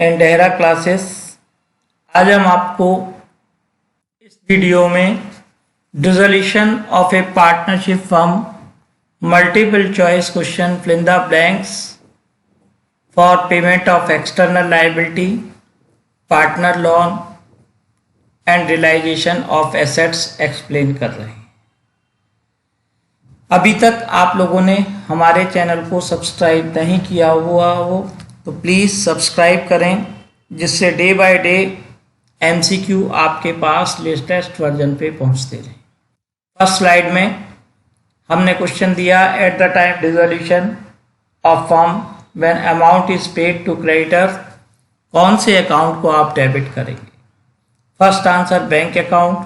And Dehra classes. आज हम आपको इस वीडियो में dissolution of a partnership firm, multiple choice question, fill in the blanks for payment of external liability, partner loan and realisation of assets explain कर रहे हैं। अभी तक आप लोगों ने हमारे चैनल को सब्सक्राइब नहीं किया हुआ हो तो प्लीज़ सब्सक्राइब करें, जिससे डे बाय डे एमसीक्यू आपके पास लेटेस्ट वर्जन पे पहुंचते रहें। फर्स्ट स्लाइड में हमने क्वेश्चन दिया, at the time dissolution of firm when amount is paid to creditor, कौन से अकाउंट को आप डेबिट करेंगे? First answer bank account,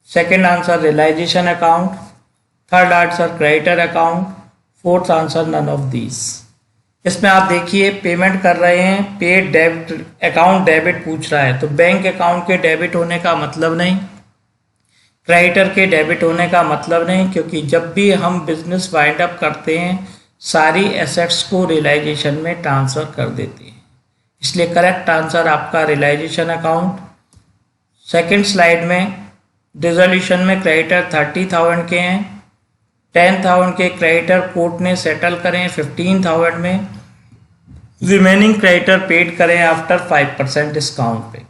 second answer realisation account, third answer creditor account, fourth answer none of these. इसमें आप देखिए payment कर रहे हैं, पेड डेबिट अकाउंट डेबिट पूछ रहा है, तो बैंक अकाउंट के डेबिट होने का मतलब नहीं, क्रेडिटर के डेबिट होने का मतलब नहीं, क्योंकि जब भी हम बिजनेस वाइंड अप करते हैं सारी एसेट्स को रियलाइजेशन में ट्रांसफ़र कर देते हैं, इसलिए करेक्ट आंसर आपका रियलाइजेशन अकाउंट। सेकंड स्लाइड में डिसोल्यूशन में क्रेडिटर 30,000 के हैं, 10,000 के क्रेडिटर कोर्ट ने सेटल करें 15,000 में, रिमेनिंग क्रेडिटर पेड करें आफ्टर 5% डिस्काउंट पे।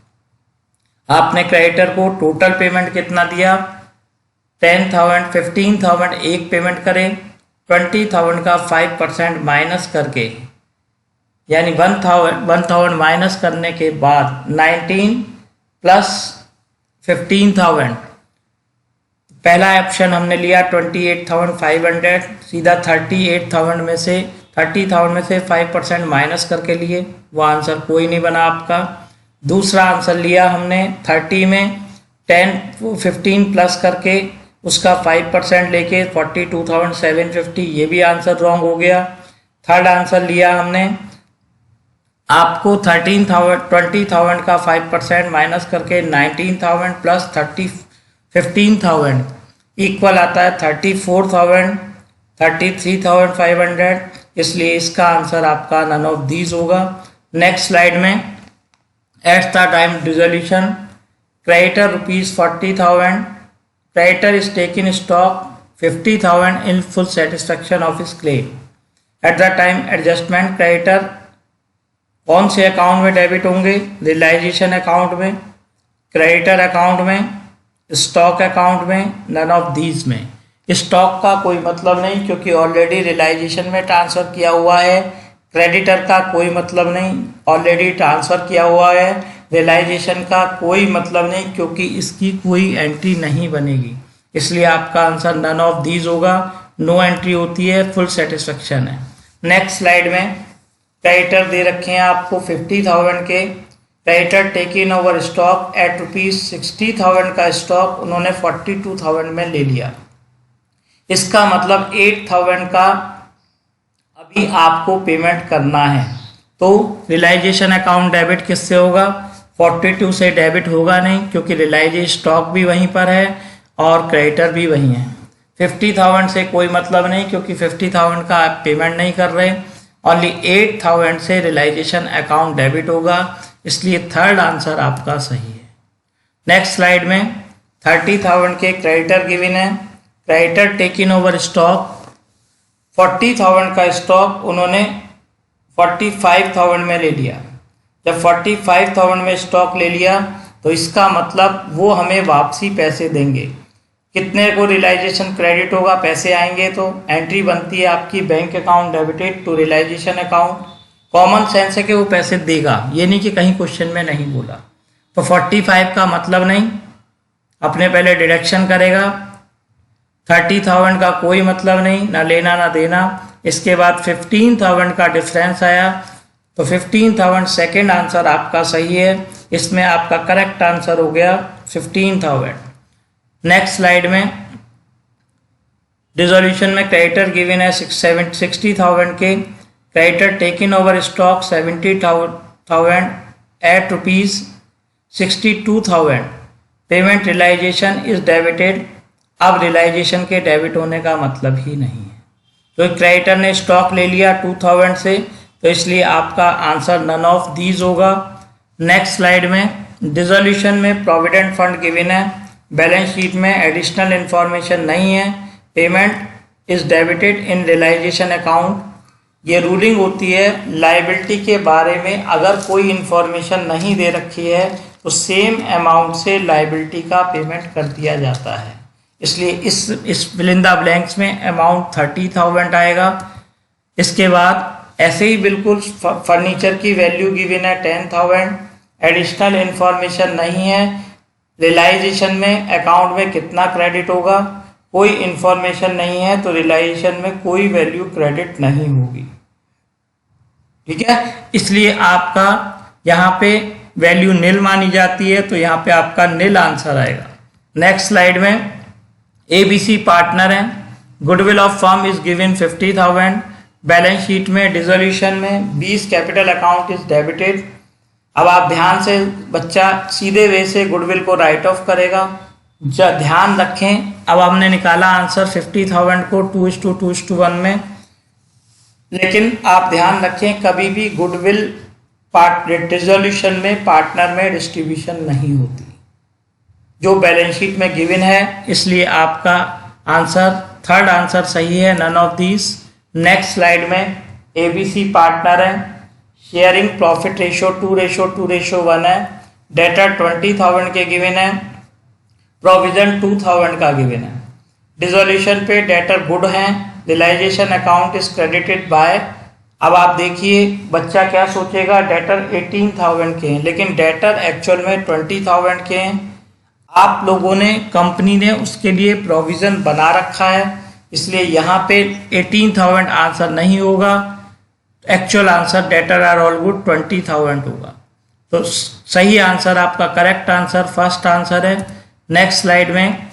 आपने क्रेडिटर को टोटल पेमेंट कितना दिया? 10,000, 15,000 एक पेमेंट करें, 20,000 का 5% माइनस करके, यानी 1,000 माइनस करने के बाद 19 प्लस 15,000, पहला ऑप्शन हमने लिया 28,500, सीधा 30,000 में से 5% माइनस करके लिए, वो आंसर कोई नहीं बना आपका। दूसरा आंसर लिया हमने 30 में 15 प्लस करके उसका 5% लेके 42,750, ये भी आंसर रॉन्ग हो गया। थर्ड आंसर लिया हमने आपको 20,000 का 5% माइनस करके 19,000 प्लस 15,000 इक्वल आता है 34,000, 33,500, इसलिए इसका आंसर आपका नन ऑफ दीज होगा। नेक्स्ट स्लाइड में eight the time dissolution creditor ₹40,000, creditor is taking stock 50,000 in full satisfaction of his claim. Eight the time adjustment creditor कौन से अकाउंट में डेबिट होंगे? रियलाइजेशन अकाउंट में, क्रेडिटर अकाउंट में, stock account में, none of these में। Stock का कोई मतलब नहीं क्योंकि ऑलरेडी रियलाइजेशन में ट्रांसफ़र किया हुआ है, क्रेडिटर का कोई मतलब नहीं, ऑलरेडी ट्रांसफ़र किया हुआ है, रियलाइजेशन का कोई मतलब नहीं क्योंकि इसकी कोई एंट्री नहीं बनेगी, इसलिए आपका आंसर नन ऑफ दीज होगा। नो एंट्री होती है, फुल सेटिस्फेक्शन है। नेक्स्ट स्लाइड में क्रेडिटर दे रखे हैं आपको 50,000 के, creditor taking over stock at ₹60,000 का स्टॉक उन्होंने 42,000 में ले लिया, इसका मतलब 8,000 का अभी आपको पेमेंट करना है। तो रियलाइजेशन अकाउंट डेबिट किससे होगा? 42 से डेबिट होगा नहीं क्योंकि रियलाइजेशन स्टॉक भी वहीं पर है और क्रेडिटर भी वहीं है। 50,000 से कोई मतलब नहीं क्योंकि 50,000 का आप पेमेंट नहीं कर रहे, ओनली 8,000 से रियलाइजेशन अकाउंट डेबिट होगा, इसलिए थर्ड आंसर आपका सही है। नेक्स्ट स्लाइड में 30,000 के क्रेडिटर गिवन है, क्रेडिटर टेकिंग ओवर स्टॉक 40,000 का स्टॉक उन्होंने 45,000 में ले लिया। जब 45,000 में स्टॉक ले लिया तो इसका मतलब वो हमें वापसी पैसे देंगे। कितने को रियलाइजेशन क्रेडिट होगा, पैसे आएंगे तो एंट्री बनती है आपकी bank account debited to realisation account. Common sense है कि वो पैसे देगा, ये नहीं कि कहीं क्वेश्चन में नहीं बोला। तो 45 का मतलब नहीं, अपने पहले डिडक्शन करेगा, 30,000 का कोई मतलब नहीं, ना लेना ना देना। इसके बाद 15,000 का डिफरेंस आया तो 15,000 सेकेंड आंसर आपका सही है, इसमें आपका करेक्ट आंसर हो गया 15,000। नेक्स्ट स्लाइड में डिसोल्यूशन में क्रेडिटर गिवन है 60,000 के, creditor taking over stock 70,000 at ₹62,000, payment realisation is debited. अब रियलाइजेशन के डेबिट होने का मतलब ही नहीं है, तो क्रेडिटर ने स्टॉक ले लिया 2,000 से, तो इसलिए आपका आंसर नन ऑफ दीज होगा। नेक्स्ट स्लाइड में डिसोल्यूशन में प्रोविडेंट फंड गिवन है, बैलेंस शीट में एडिशनल इंफॉर्मेशन नहीं है, payment is debited in realisation account. ये रूलिंग होती है लायबिलिटी के बारे में, अगर कोई इंफॉर्मेशन नहीं दे रखी है तो सेम अमाउंट से लायबिलिटी का पेमेंट कर दिया जाता है। इसलिए इस फिलिंदा ब्लैंक्स में अमाउंट 30,000 आएगा। इसके बाद ऐसे ही बिल्कुल फर्नीचर की वैल्यू गिवन है 10,000, एडिशनल इंफॉर्मेशन नहीं है, रियलाइजेशन में अकाउंट में कितना क्रेडिट होगा, कोई इंफॉर्मेशन नहीं है तो रियलाइजेशन में कोई वैल्यू क्रेडिट नहीं होगी। ठीक है, इसलिए आपका यहाँ पे वैल्यू नील मानी जाती है, तो यहाँ पे आपका नील आंसर आएगा। नेक्स्ट स्लाइड में ABC पार्टनर है, goodwill of firm is given 50,000, balance sheet में डिसोल्यूशन में 20 कैपिटल अकाउंट इज डेबिटेड। अब आप ध्यान से, बच्चा सीधे वे से गुडविल को राइट ऑफ करेगा। ध्यान रखें, अब हमने निकाला आंसर 50,000 को 2:2:1 में, लेकिन आप ध्यान रखें कभी भी गुडविल डिसोल्यूशन में पार्टनर में डिस्ट्रीब्यूशन नहीं होती, जो बैलेंस शीट में गिवन है। इसलिए आपका आंसर थर्ड आंसर सही है, none of these. Next slide में ABC पार्टनर है, शेयरिंग प्रॉफिट रेशो 2:2:1 है, डेटर 20,000 के गिवन है, प्रोविजन 2,000 का गिवन है। डिसोल्यूशन पे डेटर गुड हैं, realisation account is credited by. अब आप देखिए बच्चा क्या सोचेगा, डेटर 18,000 के हैं, लेकिन डेटर एक्चुअल में 20,000 के हैं। आप लोगों ने, कंपनी ने उसके लिए प्रोविज़न बना रखा है, इसलिए यहाँ पे 18,000 आंसर नहीं होगा। Actual answer debtor are all good 20,000 होगा। तो सही आंसर आपका, करेक्ट आंसर फर्स्ट आंसर है। नेक्स्ट स्लाइड में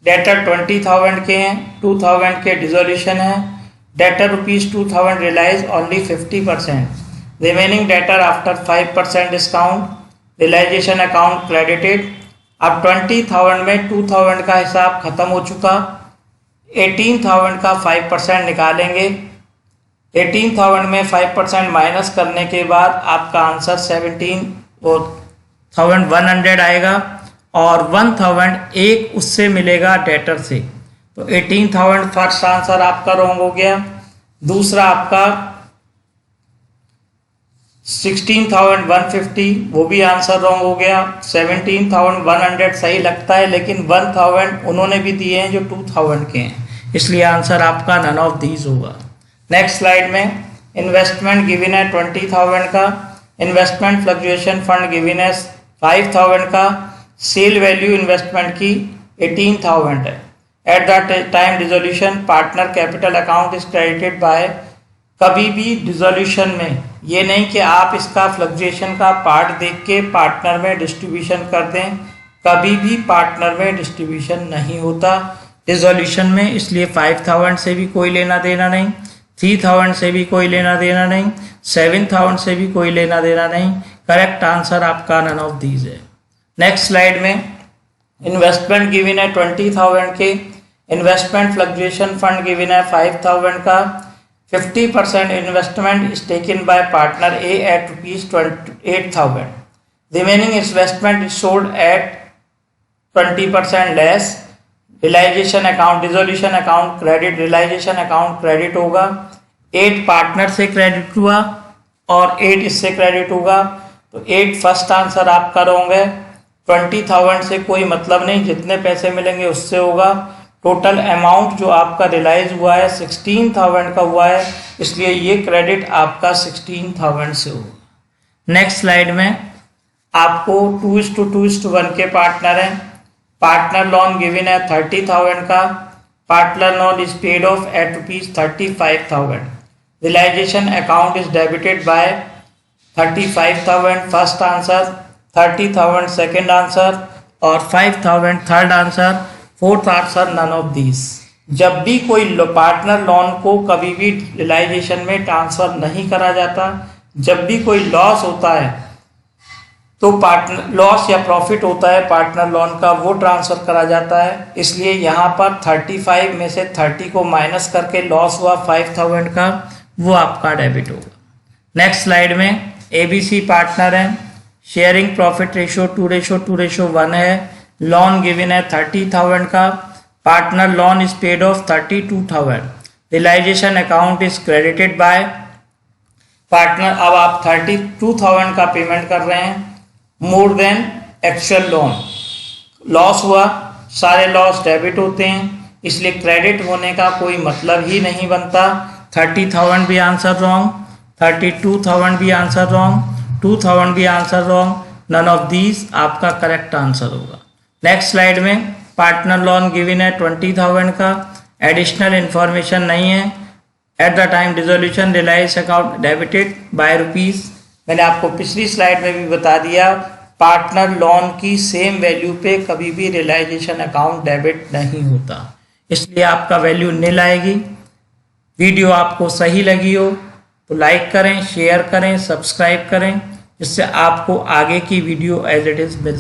डेटर 20,000 के हैं, 2,000 के डिसोल्यूशन है, debtor ₹2,000 realise only 50%, remaining debtor after 5% discount, realisation account credited. अब 20,000 में 2,000 का हिसाब खत्म हो चुका, 18,000 का 5% निकालेंगे, 18,000 में 5% माइनस करने के बाद आपका आंसर 17,100 आएगा, और 1,000 एक उससे मिलेगा डेटर से, तो 18,000 फर्स्ट आंसर आपका रॉन्ग हो गया। दूसरा आपका 16,150 वो भी आंसर रॉन्ग हो गया। 17,100 सही लगता है, लेकिन 1,000 उन्होंने भी दिए हैं जो 2,000 के हैं, इसलिए आंसर आपका नन ऑफ दीज होगा। नेक्स्ट स्लाइड में इन्वेस्टमेंट गिवन है 20,000 का, इन्वेस्टमेंट फ्लक्चुएशन फंड गिवन है 5,000 का, सेल वैल्यू इन्वेस्टमेंट की 18,000 है। At the time dissolution partner capital account is credited bye. कभी भी डिसोल्यूशन में ये नहीं कि आप इसका फ्लक्चुएशन का पार्ट देख के पार्टनर में डिस्ट्रीब्यूशन कर दें, कभी भी पार्टनर में डिस्ट्रीब्यूशन नहीं होता डिसोल्यूशन में। इसलिए 5,000 से भी कोई लेना देना नहीं, 3,000 से भी कोई लेना देना नहीं, 7,000 से भी कोई लेना देना नहीं। करेक्ट आंसर आपका नन ऑफ दीज है। नेक्स्ट स्लाइड में इन्वेस्टमेंट गिवन है 20,000 के, इन्वेस्टमेंट फ्लक्चुएशन फंड गिवन है 5,000 का, 50% investment is taken by partner A at ₹8,000, remaining investment is sold at 20% less. Realisation account, dissolution account credit, realisation account credit होगा, 8 partner से credit हुआ और 8 इससे क्रेडिट होगा, तो 8 फर्स्ट आंसर आपका रॉन्ग है। 20,000 से कोई मतलब नहीं, जितने पैसे मिलेंगे उससे होगा। टोटल अमाउंट जो आपका रियलाइज हुआ है 16,000 का हुआ है, इसलिए ये क्रेडिट आपका 16,000 से होगा। नेक्स्ट स्लाइड में आपको 2:2:1 के पार्टनर हैं। पार्टनर लोन गिवन है 30,000 का, partner loan is paid off at ₹35,000, realisation account is debited by 35,000 first answer, 30,000 second answer और 5,000 third answer, fourth answer none of these. जब भी कोई पार्टनर लोन को कभी भी रियलाइजेशन में ट्रांसफर नहीं करा जाता, जब भी कोई लॉस होता है तो पार्टनर लॉस या प्रॉफिट होता है पार्टनर लोन का, वो ट्रांसफर करा जाता है। इसलिए यहाँ पर 35 में से 30 को माइनस करके लॉस हुआ 5,000 का, वो आपका डेबिट होगा। नेक्स्ट स्लाइड में ABC पार्टनर है, शेयरिंग प्रॉफिट रेशो 2:1 है, लोन गिवन है 30,000 का, partner loan is paid off 32,000, realisation account is credited by partner. अब आप 32,000 का पेमेंट कर रहे हैं more than actual loan, loss हुआ, सारे लॉस डेबिट होते हैं, इसलिए क्रेडिट होने का कोई मतलब ही नहीं बनता। 30,000 भी आंसर रॉन्ग, 32,000 भी आंसर रॉन्ग, 2,000 भी answer wrong, none of these आपका करेक्ट आंसर होगा। नेक्स्ट स्लाइड में पार्टनर लोन गिवन है 20,000 का, एडिशनल इंफॉर्मेशन नहीं है। At the time dissolution reliance account debited by rupees, मैंने आपको पिछली स्लाइड में भी बता दिया, पार्टनर लोन की सेम वैल्यू पे कभी भी रियलाइजेशन अकाउंट डेबिट नहीं होता, इसलिए आपका वैल्यू निल आएगी। वीडियो आपको सही लगी हो तो लाइक करें, शेयर करें, सब्सक्राइब करें, जिससे आपको आगे की video as it is mill